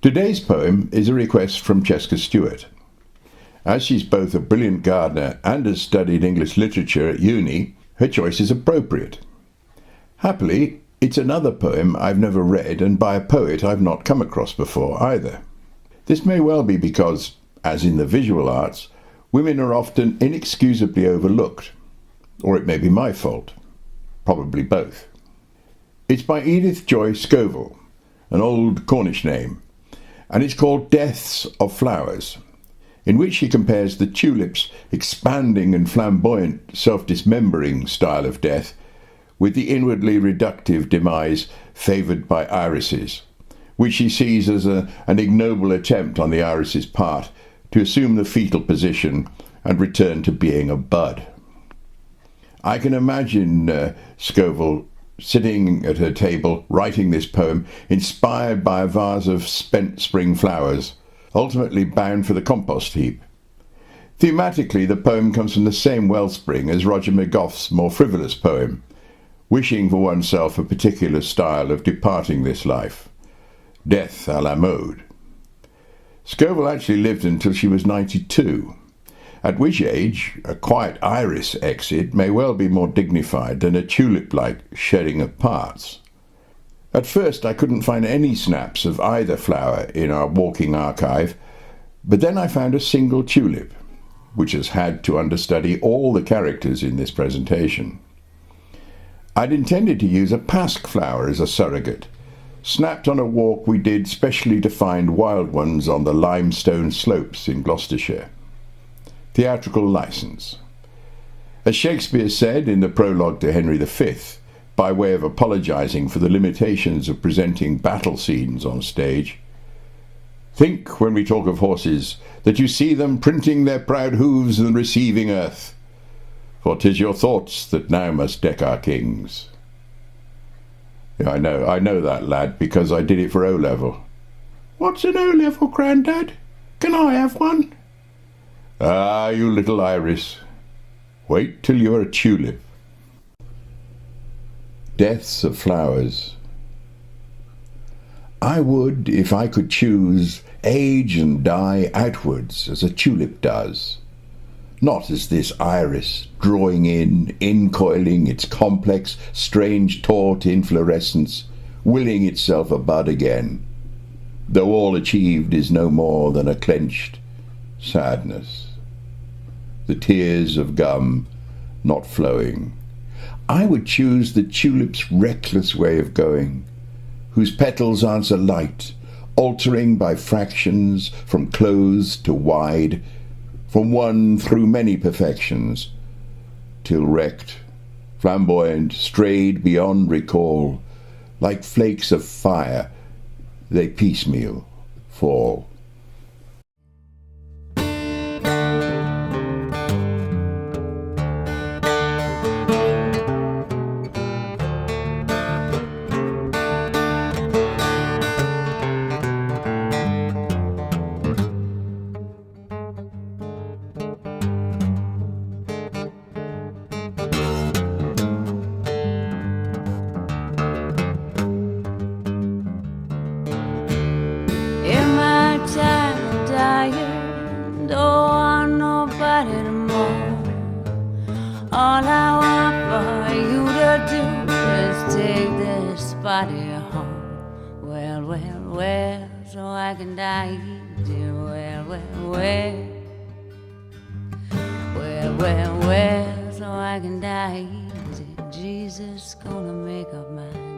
Today's poem is a request from Cheska Stewart. As she's both a brilliant gardener and has studied English literature at uni, her choice is appropriate. Happily, it's another poem I've never read and by a poet I've not come across before either. This may well be because, as in the visual arts, women are often inexcusably overlooked. Or it may be my fault. Probably both. It's by Edith Joy Scovell, an old Cornish name, and it's called Deaths of Flowers, in which she compares the tulip's expanding and flamboyant, self-dismembering style of death with the inwardly reductive demise favoured by irises, which she sees as an ignoble attempt on the iris's part to assume the fetal position and return to being a bud. I can imagine Scovell sitting at her table writing this poem, inspired by a vase of spent spring flowers, ultimately bound for the compost heap. Thematically, the poem comes from the same wellspring as Roger McGough's more frivolous poem, wishing for oneself a particular style of departing this life, death à la mode. Scovell actually lived until she was 92, at which age a quiet iris exit may well be more dignified than a tulip-like shedding of parts. At first I couldn't find any snaps of either flower in our walking archive, but then I found a single tulip, which has had to understudy all the characters in this presentation. I'd intended to use a pasque flower as a surrogate, snapped on a walk we did specially to find wild ones on the limestone slopes in Gloucestershire. Theatrical license. As Shakespeare said in the prologue to Henry V, by way of apologising for the limitations of presenting battle scenes on stage, "Think, when we talk of horses, that you see them printing their proud hooves and receiving earth, for 'tis your thoughts that now must deck our kings." Yeah, I know that, lad, because I did it for O-level. "What's an O-level, Grandad? Can I have one?" "Ah, you little iris. Wait till you're a tulip." Deaths of Flowers. I would, if I could choose, age and die outwards as a tulip does, not as this iris, drawing in, incoiling its complex, strange taut inflorescence, willing itself a bud again, though all achieved is no more than a clenched sadness, the tears of gum not flowing. I would choose the tulip's reckless way of going, whose petals answer light, altering by fractions from closed to wide, from one through many perfections, till wrecked, flamboyant, strayed beyond recall, like flakes of fire, they piecemeal fall. All I want for you to do is take this body home. Well, well, well, so I can die easy. Well, well, well. Well, well, well, so I can die easy. Jesus gonna make up my